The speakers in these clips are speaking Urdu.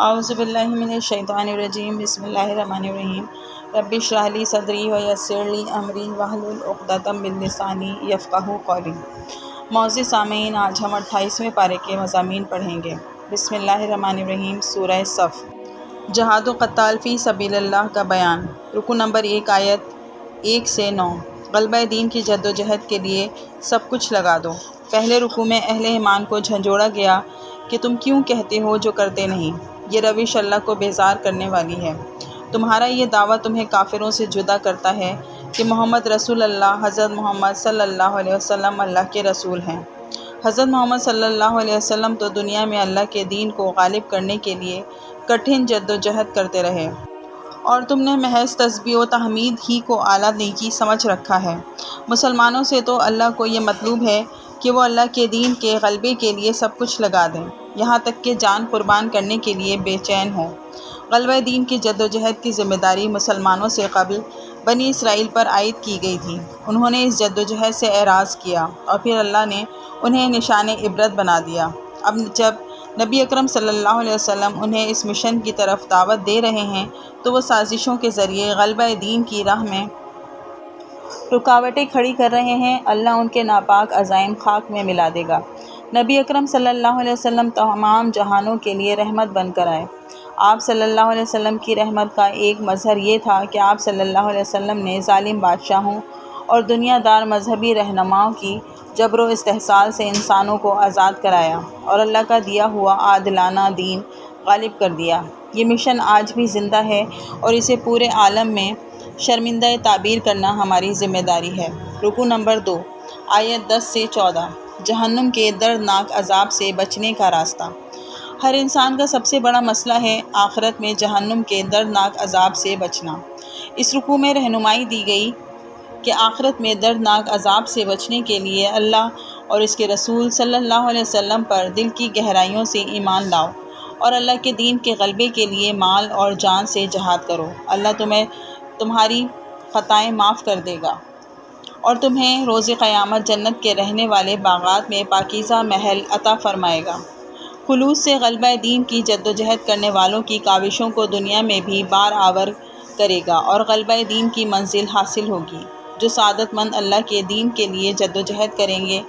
اعوذ باللہ من الشیطان الرجیم بسم اللہ الرحمن الرحیم رب اشرح لی صدری ویسر لی امری واحلل عقدۃ من لسانی یفقہوا قولی۔ معزز سامعین، آج ہم 28ویں پارے کے مضامین پڑھیں گے۔ بسم اللہ الرحمن الرحیم۔ سورہ صف، جہاد و قتال فی سبیل اللہ کا بیان۔ رکوع نمبر 1، آیت 1 سے 9۔ غلبہ دین کی جد و جہد کے لیے سب کچھ لگا دو۔ پہلے رکوع میں اہل ایمان کو جھنجھوڑا گیا کہ تم کیوں کہتے ہو جو کرتے نہیں۔ یہ روش اللہ کو بیزار کرنے والی ہے۔ تمہارا یہ دعویٰ تمہیں کافروں سے جدا کرتا ہے کہ محمد رسول اللہ، حضرت محمد صلی اللہ علیہ وسلم اللہ کے رسول ہیں۔ حضرت محمد صلی اللہ علیہ وسلم تو دنیا میں اللہ کے دین کو غالب کرنے کے لیے کٹھن جد و جہد کرتے رہے، اور تم نے محض تسبیح و تحمید ہی کو اعلیٰ نیکی سمجھ رکھا ہے۔ مسلمانوں سے تو اللہ کو یہ مطلوب ہے کہ وہ اللہ کے دین کے غلبے کے لیے سب کچھ لگا دیں، یہاں تک کہ جان قربان کرنے کے لیے بے چین ہوں۔ غلبہ دین کی جد و جہد کی ذمہ داری مسلمانوں سے قبل بنی اسرائیل پر عائد کی گئی تھی۔ انہوں نے اس جد و جہد سے اعراض کیا اور پھر اللہ نے انہیں نشان عبرت بنا دیا۔ اب جب نبی اکرم صلی اللہ علیہ وسلم انہیں اس مشن کی طرف دعوت دے رہے ہیں تو وہ سازشوں کے ذریعے غلبہ دین کی راہ میں رکاوٹیں کھڑی کر رہے ہیں۔ اللہ ان کے ناپاک عزائم خاک میں ملا دے گا۔ نبی اکرم صلی اللہ علیہ وسلم تمام جہانوں کے لیے رحمت بن کر آئے۔ آپ صلی اللہ علیہ وسلم کی رحمت کا ایک مظہر یہ تھا کہ آپ صلی اللہ علیہ وسلم نے ظالم بادشاہوں اور دنیا دار مذہبی رہنماؤں کی جبر و استحصال سے انسانوں کو آزاد کرایا اور اللہ کا دیا ہوا عادلانہ دین غالب کر دیا۔ یہ مشن آج بھی زندہ ہے اور اسے پورے عالم میں شرمندہ تعبیر کرنا ہماری ذمہ داری ہے۔ رکوع نمبر 2، آیت 10 سے 14۔ جہنم کے دردناک عذاب سے بچنے کا راستہ۔ ہر انسان کا سب سے بڑا مسئلہ ہے آخرت میں جہنم کے دردناک عذاب سے بچنا۔ اس رکوع میں رہنمائی دی گئی کہ آخرت میں دردناک عذاب سے بچنے کے لیے اللہ اور اس کے رسول صلی اللہ علیہ وسلم پر دل کی گہرائیوں سے ایمان لاؤ اور اللہ کے دین کے غلبے کے لیے مال اور جان سے جہاد کرو۔ اللہ تمہاری خطائیں معاف کر دے گا اور تمہیں روز قیامت جنت کے رہنے والے باغات میں پاکیزہ محل عطا فرمائے گا۔ خلوص سے غلبہ دین کی جد و جہد کرنے والوں کی کاوشوں کو دنیا میں بھی بار آور کرے گا اور غلبہ دین کی منزل حاصل ہوگی۔ جو سعادت مند اللہ کے دین کے لیے جد و جہد کریں گے،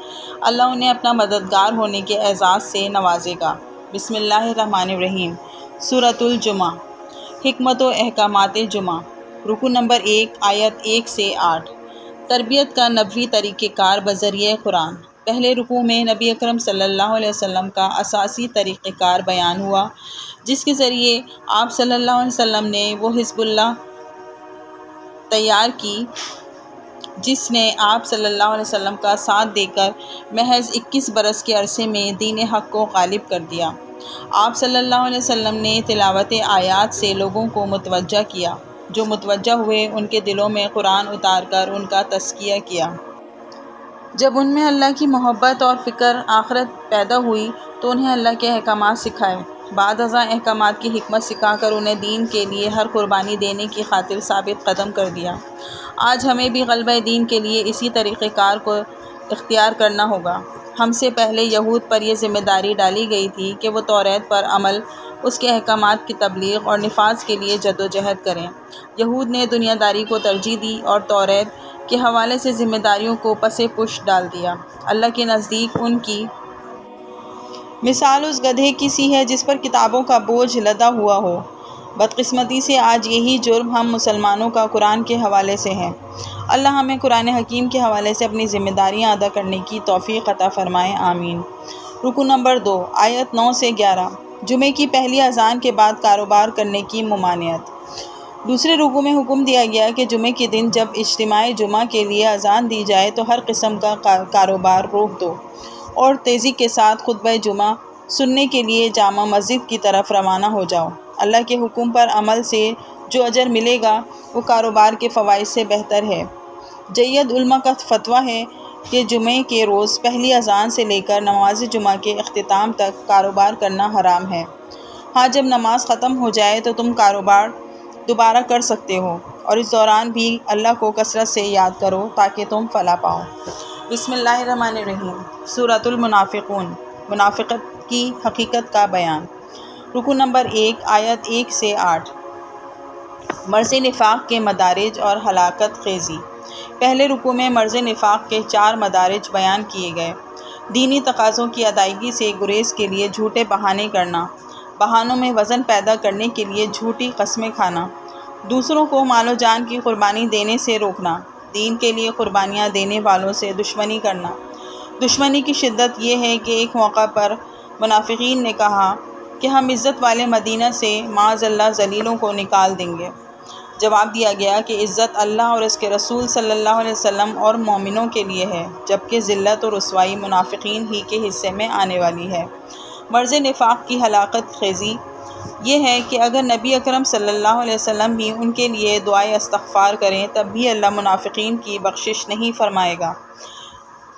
اللہ انہیں اپنا مددگار ہونے کے اعزاز سے نوازے گا۔ بسم اللہ الرحمن الرحیم۔ سورۃ الجمعہ، حکمت و احکامات جمعہ۔ رکوع نمبر 1، آیت 1 سے 8۔ تربیت کا نبوی طریقہ کار بذریعہ قرآن۔ پہلے رکوع میں نبی اکرم صلی اللہ علیہ وسلم کا اساسی طریقہ کار بیان ہوا، جس کے ذریعے آپ صلی اللہ علیہ وسلم نے وہ حزب اللہ تیار کی جس نے آپ صلی اللہ علیہ وسلم کا ساتھ دے کر محض 21 برس کے عرصے میں دین حق کو غالب کر دیا۔ آپ صلی اللہ علیہ وسلم نے تلاوت آیات سے لوگوں کو متوجہ کیا۔ جو متوجہ ہوئے ان کے دلوں میں قرآن اتار کر ان کا تزکیہ کیا۔ جب ان میں اللہ کی محبت اور فکر آخرت پیدا ہوئی تو انہیں اللہ کے احکامات سکھائے۔ بعد ازاں احکامات کی حکمت سکھا کر انہیں دین کے لیے ہر قربانی دینے کی خاطر ثابت قدم کر دیا۔ آج ہمیں بھی غلبہ دین کے لیے اسی طریقہ کار کو اختیار کرنا ہوگا۔ ہم سے پہلے یہود پر یہ ذمہ داری ڈالی گئی تھی کہ وہ توریت پر عمل، اس کے احکامات کی تبلیغ اور نفاذ کے لیے جد و جہد کریں۔ یہود نے دنیا داری کو ترجیح دی اور توریت کے حوالے سے ذمہ داریوں کو پس پش ڈال دیا۔ اللہ کے نزدیک ان کی مثال اس گدھے کی سی ہے جس پر کتابوں کا بوجھ لدا ہوا ہو۔ بدقسمتی سے آج یہی جرم ہم مسلمانوں کا قرآن کے حوالے سے ہے۔ اللہ ہمیں قرآن حکیم کے حوالے سے اپنی ذمہ داریاں ادا کرنے کی توفیق عطا فرمائے، آمین۔ رکوع نمبر 2، آیت 9 سے 11۔ جمعے کی پہلی اذان کے بعد کاروبار کرنے کی ممانعت۔ دوسرے رکوع میں حکم دیا گیا کہ جمعے کے دن جب اجتماع جمعہ کے لیے اذان دی جائے تو ہر قسم کا کاروبار روک دو اور تیزی کے ساتھ خطبہ جمعہ سننے کے لیے جامع مسجد کی طرف روانہ ہو جاؤ۔ اللہ کے حکم پر عمل سے جو اجر ملے گا وہ کاروبار کے فوائد سے بہتر ہے۔ جید علماء کا فتویٰ ہے کہ جمعے کے روز پہلی اذان سے لے کر نماز جمعہ کے اختتام تک کاروبار کرنا حرام ہے۔ ہاں، جب نماز ختم ہو جائے تو تم کاروبار دوبارہ کر سکتے ہو، اور اس دوران بھی اللہ کو کثرت سے یاد کرو تاکہ تم فلاح پاؤ۔ بسم اللہ الرحمن الرحیم۔ سورۃ المنافقون، منافقت کی حقیقت کا بیان۔ رکو نمبر 1 آیت 1 سے 8۔ مرض نفاق کے مدارج اور ہلاکت خیزی۔ پہلے رکوع میں مرض نفاق کے 4 مدارج بیان کیے گئے۔ دینی تقاضوں کی ادائیگی سے گریز کے لیے جھوٹے بہانے کرنا، بہانوں میں وزن پیدا کرنے کے لیے جھوٹی قسمیں کھانا، دوسروں کو مال و جان کی قربانی دینے سے روکنا، دین کے لیے قربانیاں دینے والوں سے دشمنی کرنا۔ دشمنی کی شدت یہ ہے کہ ایک موقع پر منافقین نے کہا کہ ہم عزت والے مدینہ سے معاذ اللہ ذلیلوں کو نکال دیں گے۔ جواب دیا گیا کہ عزت اللہ اور اس کے رسول صلی اللہ علیہ وسلم اور مومنوں کے لیے ہے، جبکہ ذلت اور رسوائی منافقین ہی کے حصے میں آنے والی ہے۔ مرض نفاق کی ہلاکت خیزی یہ ہے کہ اگر نبی اکرم صلی اللہ علیہ وسلم بھی ان کے لیے دعائے استغفار کریں تب بھی اللہ منافقین کی بخشش نہیں فرمائے گا۔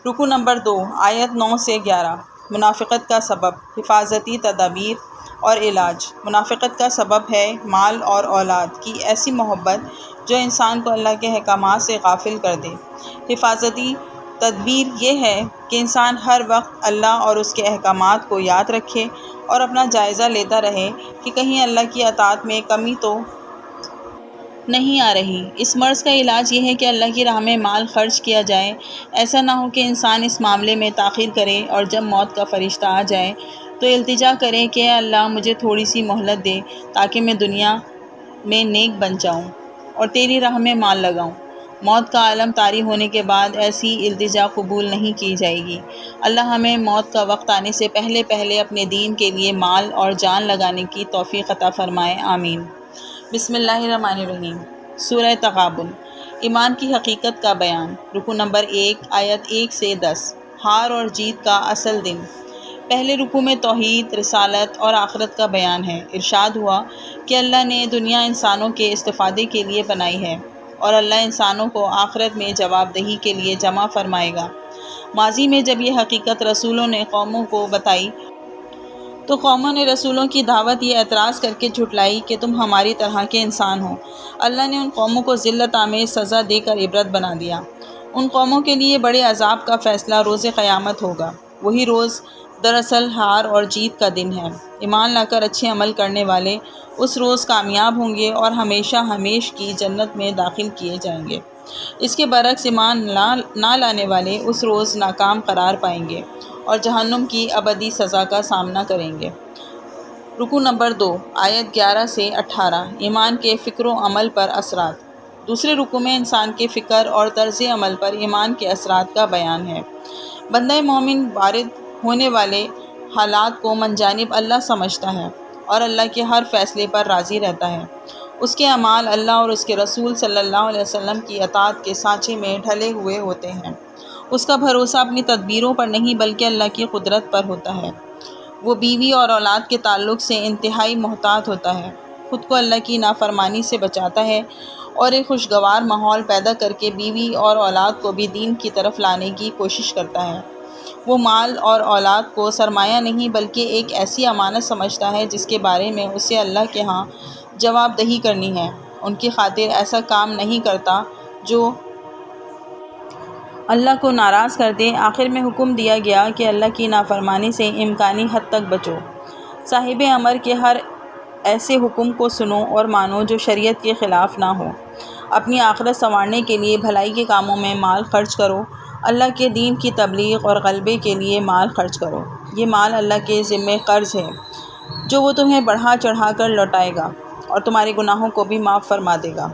رکو نمبر 2 آیت 9 سے 11۔ منافقت کا سبب، حفاظتی تدابیر اور علاج۔ منافقت کا سبب ہے مال اور اولاد کی ایسی محبت جو انسان کو اللہ کے احکامات سے غافل کر دے۔ حفاظتی تدبیر یہ ہے کہ انسان ہر وقت اللہ اور اس کے احکامات کو یاد رکھے اور اپنا جائزہ لیتا رہے کہ کہیں اللہ کی اطاعت میں کمی تو نہیں آ رہی۔ اس مرض کا علاج یہ ہے کہ اللہ کی راہ میں مال خرچ کیا جائے۔ ایسا نہ ہو کہ انسان اس معاملے میں تاخیر کرے اور جب موت کا فرشتہ آ جائے تو التجا کرے کہ اے اللہ مجھے تھوڑی سی مہلت دے تاکہ میں دنیا میں نیک بن جاؤں اور تیری راہ میں مال لگاؤں۔ موت کا عالم طاری ہونے کے بعد ایسی التجا قبول نہیں کی جائے گی۔ اللہ ہمیں موت کا وقت آنے سے پہلے اپنے دین کے لیے مال اور جان لگانے کی توفیق عطا فرمائے، آمین۔ بسم اللہ الرحمن الرحیم۔ سورہ تغابن، ایمان کی حقیقت کا بیان۔ رکو نمبر 1 آیت 1 سے 10۔ ہار اور جیت کا اصل دن۔ پہلے رکوع میں توحید، رسالت اور آخرت کا بیان ہے۔ ارشاد ہوا کہ اللہ نے دنیا انسانوں کے استفادے کے لیے بنائی ہے اور اللہ انسانوں کو آخرت میں جواب دہی کے لیے جمع فرمائے گا۔ ماضی میں جب یہ حقیقت رسولوں نے قوموں کو بتائی تو قوموں نے رسولوں کی دعوت یہ اعتراض کر کے جھٹلائی کہ تم ہماری طرح کے انسان ہو۔ اللہ نے ان قوموں کو ذلت آمیز سزا دے کر عبرت بنا دیا۔ ان قوموں کے لیے بڑے عذاب کا فیصلہ روز قیامت ہوگا۔ وہی روز دراصل ہار اور جیت کا دن ہے۔ ایمان لا کر اچھے عمل کرنے والے اس روز کامیاب ہوں گے اور ہمیشہ ہمیش کی جنت میں داخل کیے جائیں گے۔ اس کے برعکس ایمان نہ لانے والے اس روز ناکام قرار پائیں گے اور جہنم کی ابدی سزا کا سامنا کریں گے۔ رکو نمبر 2 آیت 11 سے 18۔ ایمان کے فکر و عمل پر اثرات۔ دوسرے رکوع میں انسان کے فکر اور طرز عمل پر ایمان کے اثرات کا بیان ہے۔ بندہ مومن وارد ہونے والے حالات کو من جانب اللہ سمجھتا ہے اور اللہ کے ہر فیصلے پر راضی رہتا ہے۔ اس کے اعمال اللہ اور اس کے رسول صلی اللہ علیہ وسلم کی اطاعت کے سانچے میں ڈھلے ہوئے ہوتے ہیں۔ اس کا بھروسہ اپنی تدبیروں پر نہیں بلکہ اللہ کی قدرت پر ہوتا ہے۔ وہ بیوی اور اولاد کے تعلق سے انتہائی محتاط ہوتا ہے، خود کو اللہ کی نافرمانی سے بچاتا ہے اور ایک خوشگوار ماحول پیدا کر کے بیوی اور اولاد کو بھی دین کی طرف لانے کی کوشش کرتا ہے۔ وہ مال اور اولاد کو سرمایہ نہیں بلکہ ایک ایسی امانت سمجھتا ہے جس کے بارے میں اسے اللہ کے ہاں جواب دہی کرنی ہے۔ ان کی خاطر ایسا کام نہیں کرتا جو اللہ کو ناراض کر دے۔ آخر میں حکم دیا گیا کہ اللہ کی نافرمانی سے امکانی حد تک بچو۔ صاحب امر کے ہر ایسے حکم کو سنو اور مانو جو شریعت کے خلاف نہ ہو۔ اپنی آخرت سنوارنے کے لیے بھلائی کے کاموں میں مال خرچ کرو۔ اللہ کے دین کی تبلیغ اور غلبے کے لیے مال خرچ کرو۔ یہ مال اللہ کے ذمے قرض ہے جو وہ تمہیں بڑھا چڑھا کر لوٹائے گا اور تمہارے گناہوں کو بھی معاف فرما دے گا۔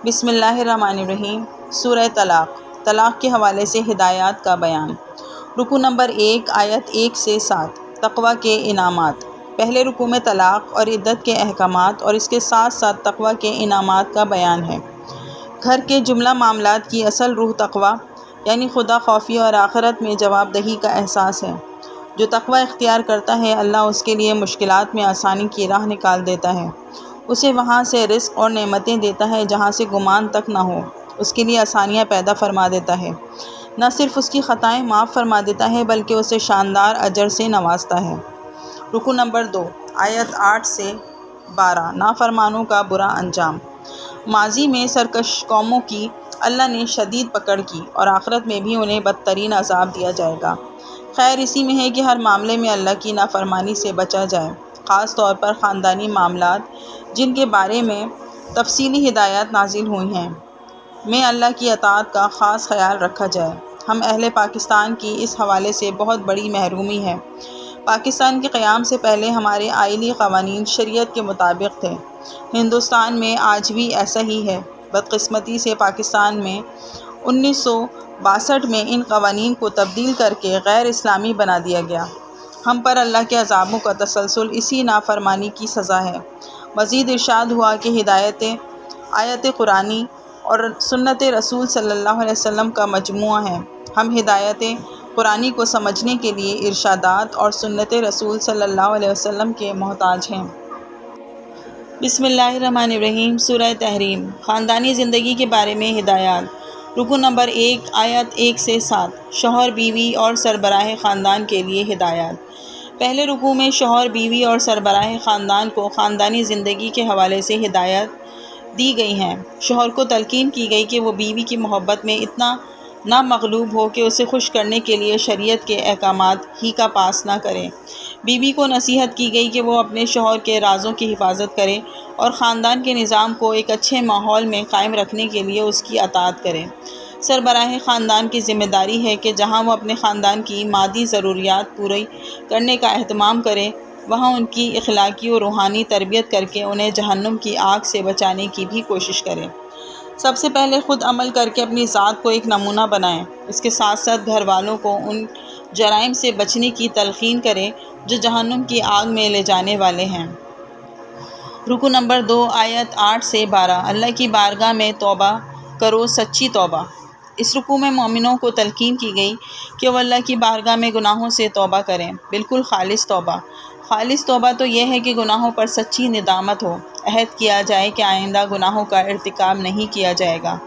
بسم اللہ الرحمن الرحیم۔ سورہ طلاق، طلاق کے حوالے سے ہدایات کا بیان۔ رکوع نمبر 1 آیت 1 سے 7۔ تقوی کے انعامات۔ پہلے رکوع میں طلاق اور عدت کے احکامات اور اس کے ساتھ ساتھ تقوی کے انعامات کا بیان ہے۔ گھر کے جملہ معاملات کی اصل روح تقوی یعنی خدا خوفی اور آخرت میں جواب دہی کا احساس ہے۔ جو تقوی اختیار کرتا ہے اللہ اس کے لیے مشکلات میں آسانی کی راہ نکال دیتا ہے، اسے وہاں سے رزق اور نعمتیں دیتا ہے جہاں سے گمان تک نہ ہو، اس کے لیے آسانیاں پیدا فرما دیتا ہے، نہ صرف اس کی خطائیں معاف فرما دیتا ہے بلکہ اسے شاندار اجر سے نوازتا ہے۔ رکوع نمبر 2 آیت 8 سے 12۔ نافرمانوں کا برا انجام۔ ماضی میں سرکش قوموں کی اللہ نے شدید پکڑ کی اور آخرت میں بھی انہیں بدترین عذاب دیا جائے گا۔ خیر اسی میں ہے کہ ہر معاملے میں اللہ کی نافرمانی سے بچا جائے، خاص طور پر خاندانی معاملات جن کے بارے میں تفصیلی ہدایات نازل ہوئی ہیں میں اللہ کی اطاعت کا خاص خیال رکھا جائے۔ ہم اہل پاکستان کی اس حوالے سے بہت بڑی محرومی ہے۔ پاکستان کے قیام سے پہلے ہمارے آئینی قوانین شریعت کے مطابق تھے۔ ہندوستان میں آج بھی ایسا ہی ہے۔ بدقسمتی سے پاکستان میں 1962 میں ان قوانین کو تبدیل کر کے غیر اسلامی بنا دیا گیا۔ ہم پر اللہ کے عذابوں کا تسلسل اسی نافرمانی کی سزا ہے۔ مزید ارشاد ہوا کہ ہدایتیں آیت قرآنی اور سنت رسول صلی اللہ علیہ وسلم کا مجموعہ ہیں۔ ہم ہدایت قرآنی کو سمجھنے کے لیے ارشادات اور سنت رسول صلی اللہ علیہ وسلم کے محتاج ہیں۔ بسم اللہ الرحمن الرحیم۔ سورہ تحریم، خاندانی زندگی کے بارے میں ہدایات۔ رکو نمبر 1 آیت 1 سے 7، شوہر بیوی اور سربراہ خاندان کے لیے ہدایات۔ پہلے رکوع میں شوہر بیوی اور سربراہ خاندان کو خاندانی زندگی کے حوالے سے ہدایات دی گئی ہیں۔ شوہر کو تلقین کی گئی کہ وہ بیوی کی محبت میں اتنا نہ مغلوب ہو کہ اسے خوش کرنے کے لیے شریعت کے احکامات ہی کا پاس نہ کرے۔ بیوی کو نصیحت کی گئی کہ وہ اپنے شوہر کے رازوں کی حفاظت کرے اور خاندان کے نظام کو ایک اچھے ماحول میں قائم رکھنے کے لیے اس کی اطاعت کرے۔ سربراہ خاندان کی ذمہ داری ہے کہ جہاں وہ اپنے خاندان کی مادی ضروریات پوری کرنے کا اہتمام کرے، وہاں ان کی اخلاقی و روحانی تربیت کر کے انہیں جہنم کی آگ سے بچانے کی بھی کوشش کرے۔ سب سے پہلے خود عمل کر کے اپنی ذات کو ایک نمونہ بنائیں۔ اس کے ساتھ ساتھ گھر والوں کو ان جرائم سے بچنے کی تلقین کریں جو جہنم کی آگ میں لے جانے والے ہیں۔ رکو نمبر 2 آیت 8 سے 12، اللہ کی بارگاہ میں توبہ کرو، سچی توبہ۔ اس رکوع میں مومنوں کو تلقین کی گئی کہ وہ اللہ کی بارگاہ میں گناہوں سے توبہ کریں، بالکل خالص توبہ۔ خالص توبہ تو یہ ہے کہ گناہوں پر سچی ندامت ہو، عہد کیا جائے کہ آئندہ گناہوں کا ارتکاب نہیں کیا جائے گا۔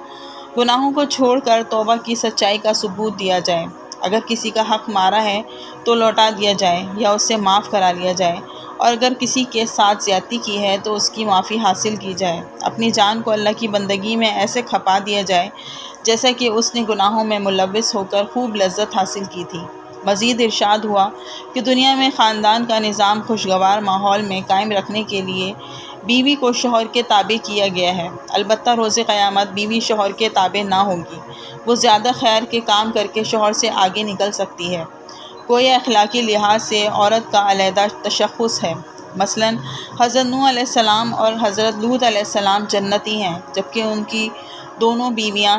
گناہوں کو چھوڑ کر توبہ کی سچائی کا ثبوت دیا جائے۔ اگر کسی کا حق مارا ہے تو لوٹا دیا جائے یا اس سے معاف کرا لیا جائے، اور اگر کسی کے ساتھ زیادتی کی ہے تو اس کی معافی حاصل کی جائے۔ اپنی جان کو اللہ کی بندگی میں ایسے کھپا دیا جائے جیسا کہ اس نے گناہوں میں ملوث ہو کر خوب لذت حاصل کی تھی۔ مزید ارشاد ہوا کہ دنیا میں خاندان کا نظام خوشگوار ماحول میں قائم رکھنے کے لیے بیوی کو شوہر کے تابع کیا گیا ہے۔ البتہ روز قیامت بیوی شوہر کے تابع نہ ہوگی، وہ زیادہ خیر کے کام کر کے شوہر سے آگے نکل سکتی ہے۔ گویا اخلاقی لحاظ سے عورت کا علیحدہ تشخص ہے۔ مثلاً حضرت نوح علیہ السلام اور حضرت لوط علیہ السلام جنتی ہیں، جبکہ ان کی دونوں بیویاں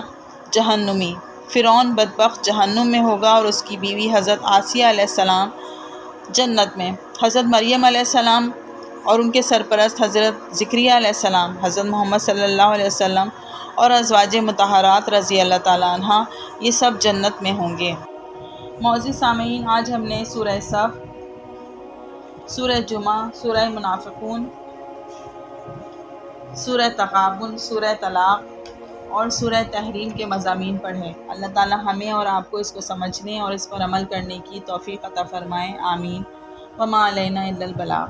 جہنمی۔ فرعون بدبخت جہنم میں ہوگا اور اس کی بیوی حضرت آسیہ علیہ السلام جنت میں۔ حضرت مریم علیہ السلام اور ان کے سرپرست حضرت زکریہ علیہ السلام، حضرت محمد صلی اللہ علیہ وسلم اور ازواج مطہرات رضی اللہ تعالیٰ عنہ، یہ سب جنت میں ہوں گے۔ معزز سامعین، آج ہم نے سورہ صف، سورہ جمعہ، سورہ منافقون، سورہ تغابن، سورہ طلاق اور سورہ تحریم کے مضامین پڑھے۔ اللہ تعالیٰ ہمیں اور آپ کو اس کو سمجھنے اور اس پر عمل کرنے کی توفیق عطا فرمائے، آمین۔ وما علینا الا البلاغ۔